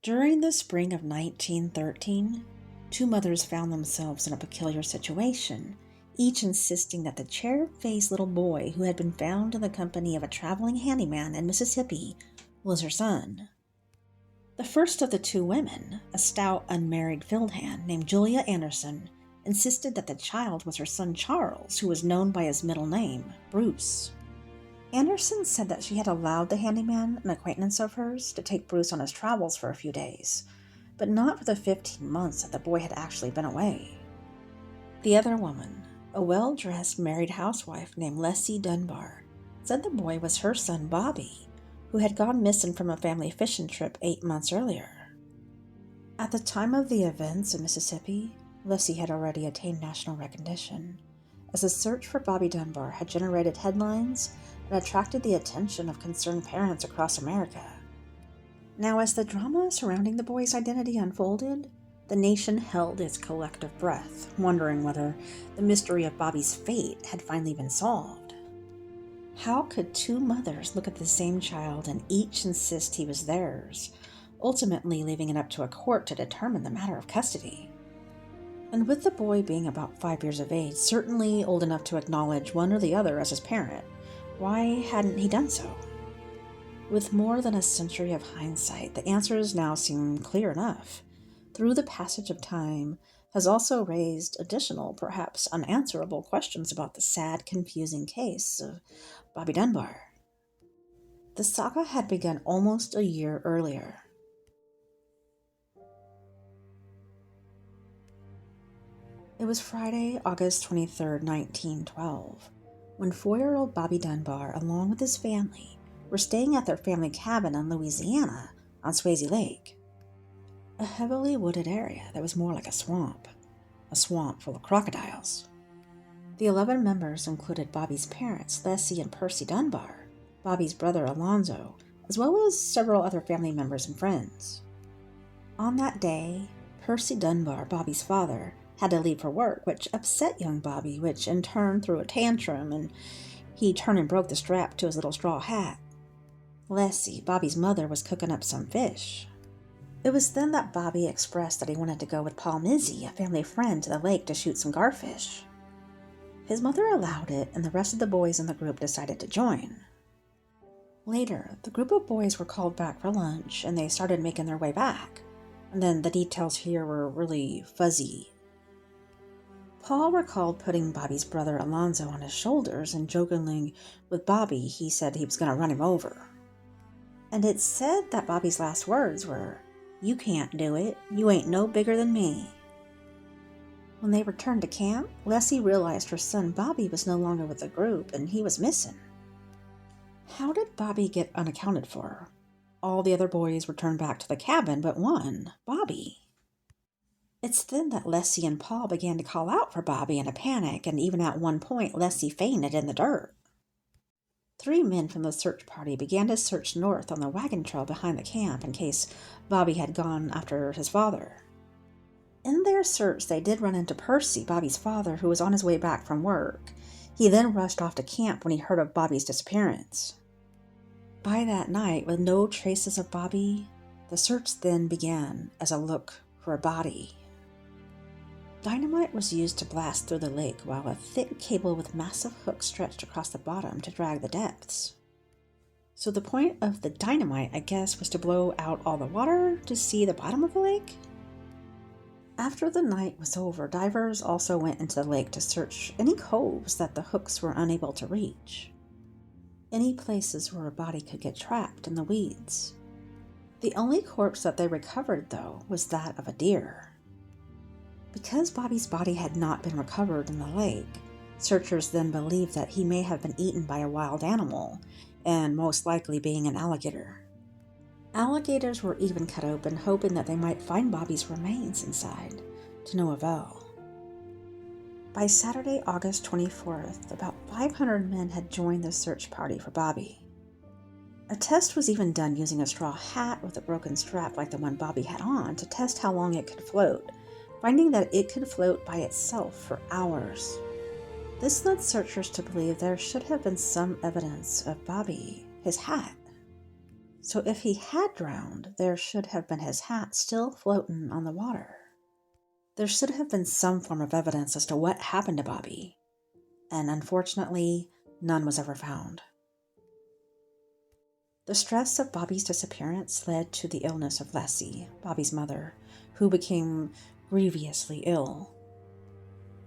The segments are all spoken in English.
During the spring of 1913, two mothers found themselves in a peculiar situation, each insisting that the cherub-faced little boy who had been found in the company of a traveling handyman in Mississippi was her son. The first of the two women, a stout, unmarried field hand named Julia Anderson, insisted that the child was her son Charles, who was known by his middle name, Bruce. Anderson said that she had allowed the handyman, an acquaintance of hers, to take Bruce on his travels for a few days, but not for the 15 months that the boy had actually been away. The other woman, a well-dressed married housewife named Leslie Dunbar, said the boy was her son Bobby, who had gone missing from a family fishing trip 8 months earlier. At the time of the events in Mississippi, Leslie had already attained national recognition, as the search for Bobby Dunbar had generated headlines and attracted the attention of concerned parents across America. Now, as the drama surrounding the boy's identity unfolded, the nation held its collective breath, wondering whether the mystery of Bobby's fate had finally been solved. How could two mothers look at the same child and each insist he was theirs, ultimately leaving it up to a court to determine the matter of custody? And with the boy being about 5 years of age, certainly old enough to acknowledge one or the other as his parent, why hadn't he done so? With more than a century of hindsight, the answers now seem clear enough. Through the passage of time has also raised additional, perhaps unanswerable questions about the sad, confusing case of Bobby Dunbar. The saga had begun almost a year earlier. It was Friday, August 23, 1912, when 4-year-old Bobby Dunbar, along with his family, were staying at their family cabin in Louisiana on Swayze Lake, a heavily wooded area that was more like a swamp full of crocodiles. The 11 members included Bobby's parents, Leslie and Percy Dunbar, Bobby's brother Alonzo, as well as several other family members and friends. On that day, Percy Dunbar, Bobby's father, had to leave for work, which upset young Bobby, which in turn threw a tantrum, and he turned and broke the strap to his little straw hat. Leslie, Bobby's mother, was cooking up some fish. It was then that Bobby expressed that he wanted to go with Paul Mizzy, a family friend, to the lake to shoot some garfish. His mother allowed it, and the rest of the boys in the group decided to join. Later, the group of boys were called back for lunch, and they started making their way back, and then the details here were really fuzzy. Paul recalled putting Bobby's brother Alonzo on his shoulders and joking with Bobby he said he was going to run him over. And it's said that Bobby's last words were, "You can't do it. You ain't no bigger than me." When they returned to camp, Leslie realized her son Bobby was no longer with the group and he was missing. How did Bobby get unaccounted for? All the other boys returned back to the cabin but one, Bobby. It's then that Leslie and Paul began to call out for Bobby in a panic, and even at one point Leslie fainted in the dirt. 3 men from the search party began to search north on the wagon trail behind the camp in case Bobby had gone after his father. In their search, they did run into Percy, Bobby's father, who was on his way back from work. He then rushed off to camp when he heard of Bobby's disappearance. By that night, with no traces of Bobby, the search then began as a look for a body. Dynamite was used to blast through the lake, while a thick cable with massive hooks stretched across the bottom to drag the depths. So the point of the dynamite, I guess, was to blow out all the water to see the bottom of the lake? After the night was over, divers also went into the lake to search any coves that the hooks were unable to reach. Any places where a body could get trapped in the weeds. The only corpse that they recovered, though, was that of a deer. Because Bobby's body had not been recovered in the lake, searchers then believed that he may have been eaten by a wild animal, and most likely being an alligator. Alligators were even cut open, hoping that they might find Bobby's remains inside, to no avail. By Saturday, August 24th, about 500 men had joined the search party for Bobby. A test was even done using a straw hat with a broken strap like the one Bobby had on to test how long it could float, finding that it could float by itself for hours. This led searchers to believe there should have been some evidence of Bobby, his hat. So if he had drowned, there should have been his hat still floating on the water. There should have been some form of evidence as to what happened to Bobby, and unfortunately, none was ever found. The stress of Bobby's disappearance led to the illness of Leslie, Bobby's mother, who became grievously ill.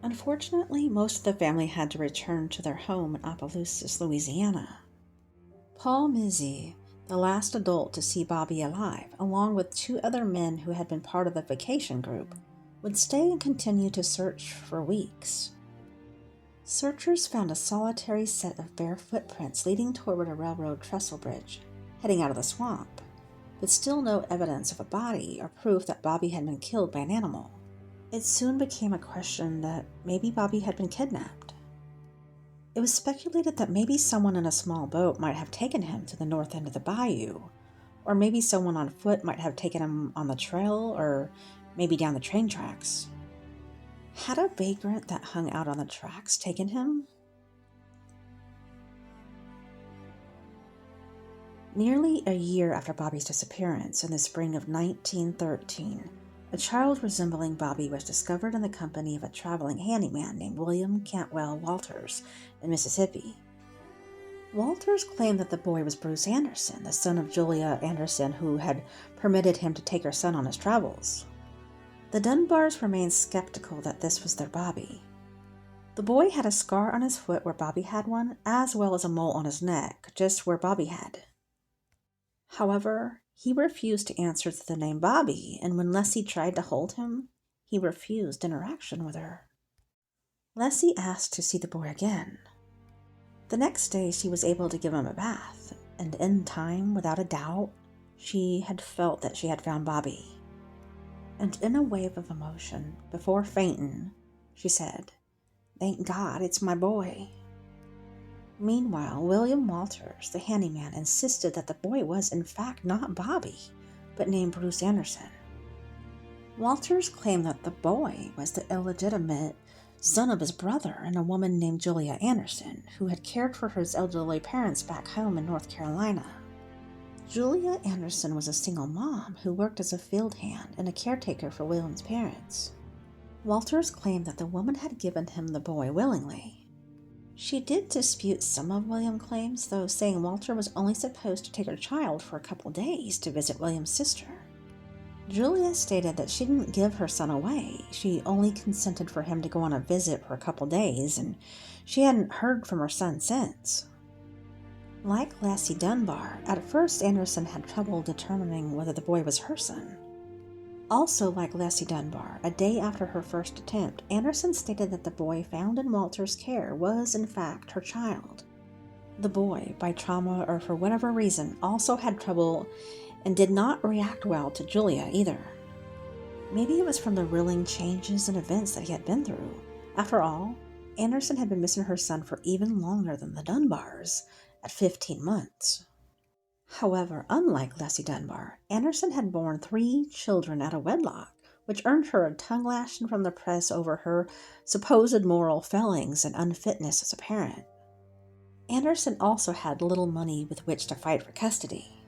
Unfortunately, most of the family had to return to their home in Opelousas, Louisiana. Paul Mizzi, the last adult to see Bobby alive, along with 2 other men who had been part of the vacation group, would stay and continue to search for weeks. Searchers found a solitary set of bare footprints leading toward a railroad trestle bridge, heading out of the swamp, but still no evidence of a body or proof that Bobby had been killed by an animal. It soon became a question that maybe Bobby had been kidnapped. It was speculated that maybe someone in a small boat might have taken him to the north end of the bayou, or maybe someone on foot might have taken him on the trail, or maybe down the train tracks. Had a vagrant that hung out on the tracks taken him? Nearly a year after Bobby's disappearance, in the spring of 1913, a child resembling Bobby was discovered in the company of a traveling handyman named William Cantwell Walters in Mississippi. Walters claimed that the boy was Bruce Anderson, the son of Julia Anderson, who had permitted him to take her son on his travels. The Dunbars remained skeptical that this was their Bobby. The boy had a scar on his foot where Bobby had one, as well as a mole on his neck, just where Bobby had. However, he refused to answer to the name Bobby, and when Leslie tried to hold him, he refused interaction with her. Leslie asked to see the boy again. The next day, she was able to give him a bath, and in time, without a doubt, she had felt that she had found Bobby. And in a wave of emotion, before fainting, she said, "Thank God, it's my boy." Meanwhile, William Walters, the handyman, insisted that the boy was in fact not Bobby, but named Bruce Anderson. Walters claimed that the boy was the illegitimate son of his brother and a woman named Julia Anderson, who had cared for his elderly parents back home in North Carolina. Julia Anderson was a single mom who worked as a field hand and a caretaker for William's parents. Walters claimed that the woman had given him the boy willingly. She did dispute some of William's claims, though, saying Walter was only supposed to take her child for a couple days to visit William's sister. Julia stated that she didn't give her son away. She only consented for him to go on a visit for a couple days, and she hadn't heard from her son since. Like Lassie Dunbar, at first Anderson had trouble determining whether the boy was her son. Also, like Lassie Dunbar, a day after her first attempt, Anderson stated that the boy found in Walter's care was, in fact, her child. The boy, by trauma or for whatever reason, also had trouble and did not react well to Julia either. Maybe it was from the reeling changes and events that he had been through. After all, Anderson had been missing her son for even longer than the Dunbars, at 15 months. However, unlike Lassie Dunbar, Anderson had borne 3 children out of wedlock, which earned her a tongue lashing from the press over her supposed moral failings and unfitness as a parent. Anderson also had little money with which to fight for custody.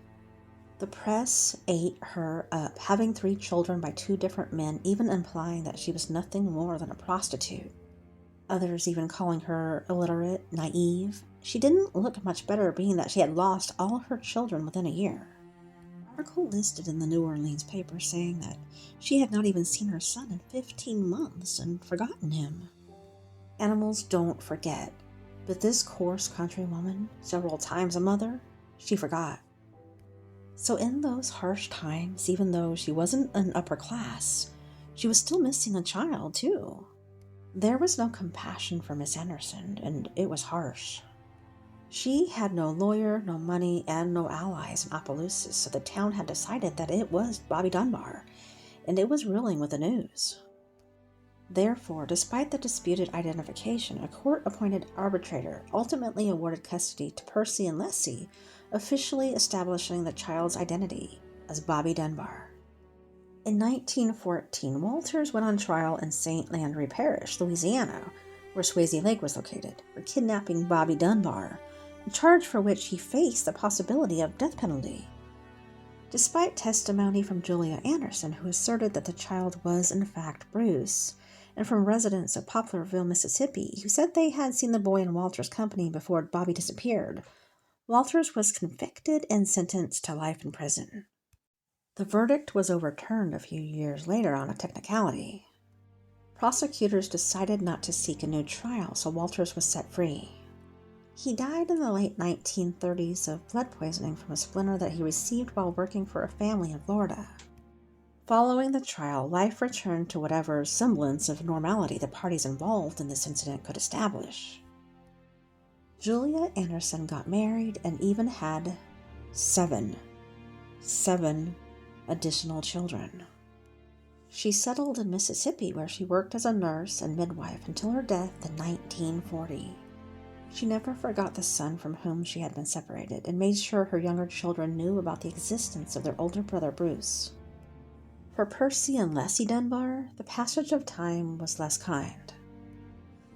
The press ate her up, having 3 children by 2 different men, even implying that she was nothing more than a prostitute. Others even calling her illiterate, naive. She didn't look much better, being that she had lost all of her children within a year. An article listed in the New Orleans paper saying that she had not even seen her son in 15 months and forgotten him. Animals don't forget, but this coarse country woman, several times a mother, she forgot. So in those harsh times, even though she wasn't an upper class, she was still missing a child too. There was no compassion for Miss Anderson, and it was harsh. She had no lawyer, no money, and no allies in Opelousas, so the town had decided that it was Bobby Dunbar, and it was reeling with the news. Therefore, despite the disputed identification, a court-appointed arbitrator ultimately awarded custody to Percy and Leslie, officially establishing the child's identity as Bobby Dunbar. In 1914, Walters went on trial in St. Landry Parish, Louisiana, where Swayze Lake was located, for kidnapping Bobby Dunbar, a charge for which he faced the possibility of death penalty. Despite testimony from Julia Anderson, who asserted that the child was in fact Bruce, and from residents of Poplarville, Mississippi, who said they had seen the boy in Walter's company before Bobby disappeared, Walters was convicted and sentenced to life in prison. The verdict was overturned a few years later on a technicality. Prosecutors decided not to seek a new trial, so Walters was set free. He died in the late 1930s of blood poisoning from a splinter that he received while working for a family in Florida. Following the trial, life returned to whatever semblance of normality the parties involved in this incident could establish. Julia Anderson got married and even had seven additional children. She settled in Mississippi, where she worked as a nurse and midwife until her death in 1940. She never forgot the son from whom she had been separated and made sure her younger children knew about the existence of their older brother Bruce. For Percy and Leslie Dunbar, the passage of time was less kind.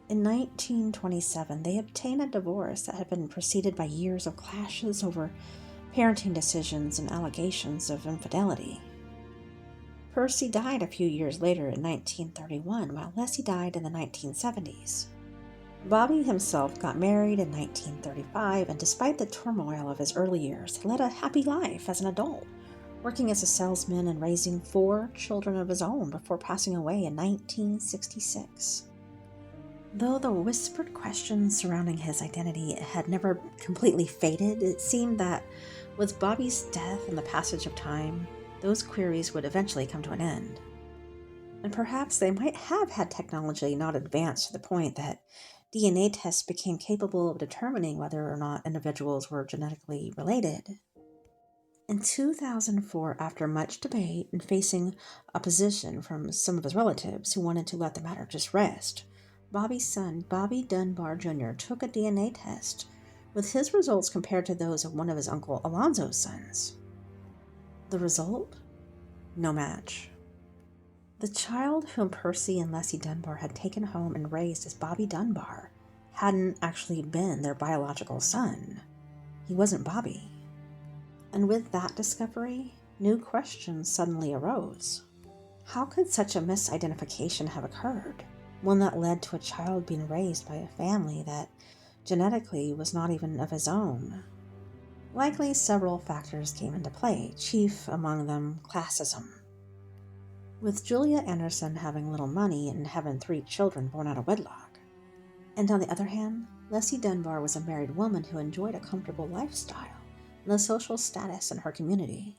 In 1927, they obtained a divorce that had been preceded by years of clashes over parenting decisions and allegations of infidelity. Percy died a few years later in 1931, while Leslie died in the 1970s. Bobby himself got married in 1935, and despite the turmoil of his early years, he led a happy life as an adult, working as a salesman and raising 4 children of his own before passing away in 1966. Though the whispered questions surrounding his identity had never completely faded, it seemed that with Bobby's death and the passage of time, those queries would eventually come to an end. And perhaps they might have had technology not advanced to the point that DNA tests became capable of determining whether or not individuals were genetically related. In 2004, after much debate and facing opposition from some of his relatives who wanted to let the matter just rest, Bobby's son, Bobby Dunbar Jr., took a DNA test, with his results compared to those of one of his uncle Alonzo's sons. The result? No match. The child whom Percy and Leslie Dunbar had taken home and raised as Bobby Dunbar hadn't actually been their biological son. He wasn't Bobby. And with that discovery, new questions suddenly arose. How could such a misidentification have occurred? One that led to a child being raised by a family that genetically was not even of his own. Likely several factors came into play, chief among them classism. With Julia Anderson having little money and having 3 children born out of wedlock. And on the other hand, Leslie Dunbar was a married woman who enjoyed a comfortable lifestyle and the social status in her community.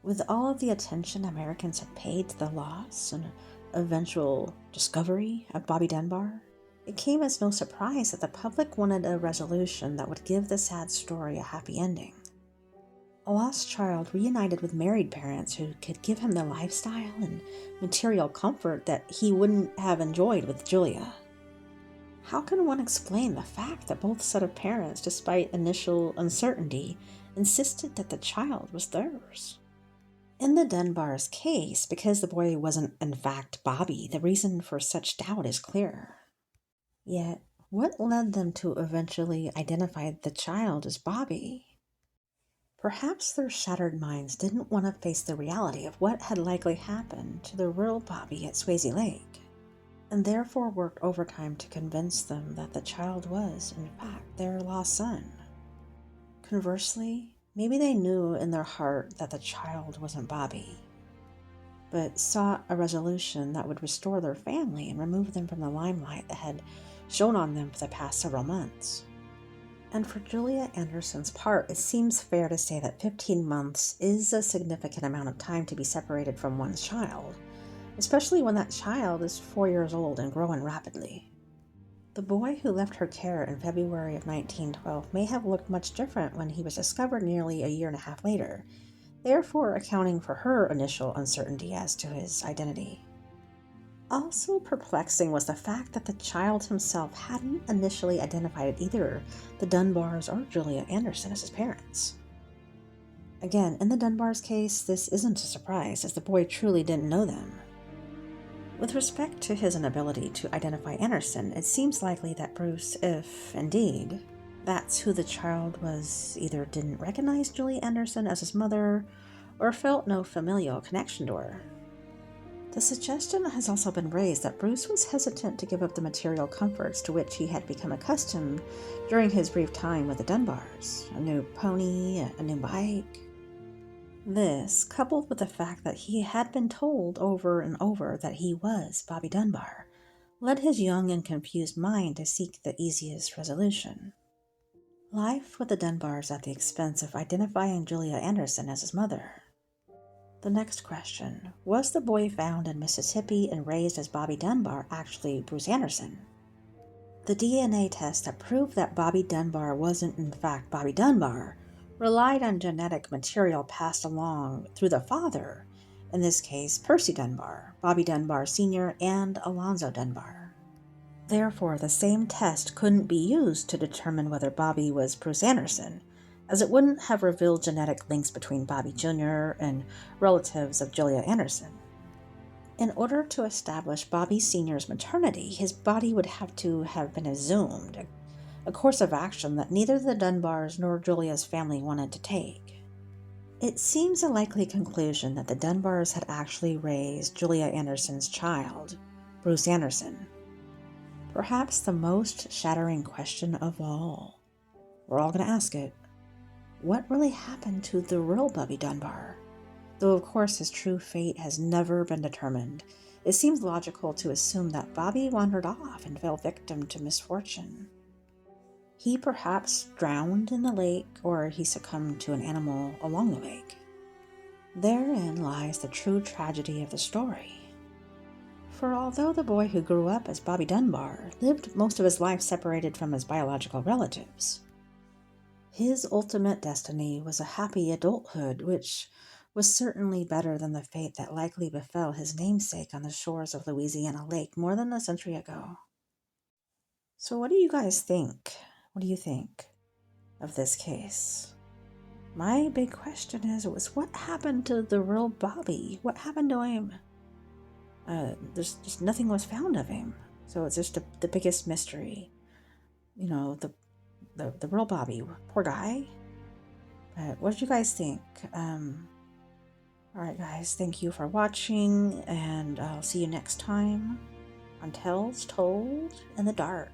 With all of the attention Americans had paid to the loss and eventual discovery of Bobby Dunbar, it came as no surprise that the public wanted a resolution that would give the sad story a happy ending. A lost child reunited with married parents who could give him the lifestyle and material comfort that he wouldn't have enjoyed with Julia. How can one explain the fact that both set of parents, despite initial uncertainty, insisted that the child was theirs? In the Dunbar's case, because the boy wasn't in fact Bobby, the reason for such doubt is clear. Yet, what led them to eventually identify the child as Bobby? Perhaps their shattered minds didn't want to face the reality of what had likely happened to the real Bobby at Swayze Lake, and therefore worked overtime to convince them that the child was, in fact, their lost son. Conversely, maybe they knew in their heart that the child wasn't Bobby, but sought a resolution that would restore their family and remove them from the limelight that had shone on them for the past several months. And for Julia Anderson's part, it seems fair to say that 15 months is a significant amount of time to be separated from one's child, especially when that child is 4 years old and growing rapidly. The boy who left her care in February of 1912 may have looked much different when he was discovered nearly a year and a half later, therefore accounting for her initial uncertainty as to his identity. Also perplexing was the fact that the child himself hadn't initially identified either the Dunbars or Julia Anderson as his parents. Again, in the Dunbars' case, this isn't a surprise, as the boy truly didn't know them. With respect to his inability to identify Anderson, it seems likely that Bruce, if indeed That's who the child was either didn't recognize Julia Anderson as his mother or felt no familial connection to her. The suggestion has also been raised that Bruce was hesitant to give up the material comforts to which he had become accustomed during his brief time with the Dunbars. A new pony, a new bike. This, coupled with the fact that he had been told over and over that he was Bobby Dunbar, led his young and confused mind to seek the easiest resolution. Life with the Dunbars at the expense of identifying Julia Anderson as his mother. The next question, was the boy found in Mississippi and raised as Bobby Dunbar actually Bruce Anderson? The DNA test that proved that Bobby Dunbar wasn't in fact Bobby Dunbar relied on genetic material passed along through the father, in this case Percy Dunbar, Bobby Dunbar Sr., and Alonzo Dunbar. Therefore, the same test couldn't be used to determine whether Bobby was Bruce Anderson, as it wouldn't have revealed genetic links between Bobby Jr. and relatives of Julia Anderson. In order to establish Bobby Sr.'s maternity, his body would have to have been assumed, a course of action that neither the Dunbars nor Julia's family wanted to take. It seems a likely conclusion that the Dunbars had actually raised Julia Anderson's child, Bruce Anderson. Perhaps the most shattering question of all. We're all going to ask it. What really happened to the real Bobby Dunbar? Though of course his true fate has never been determined, it seems logical to assume that Bobby wandered off and fell victim to misfortune. He perhaps drowned in the lake, or he succumbed to an animal along the lake. Therein lies the true tragedy of the story. For although the boy who grew up as Bobby Dunbar lived most of his life separated from his biological relatives, his ultimate destiny was a happy adulthood, which was certainly better than the fate that likely befell his namesake on the shores of Louisiana Lake more than a century ago. So what do you guys think? What do you think of this case? My big question is, what happened to the real Bobby? What happened to him? There's just nothing was found of him. So it's just the biggest mystery. You know, the real Bobby. Poor guy. But what did you guys think? Alright guys, thank you for watching, and I'll see you next time on Tales Told in the Dark.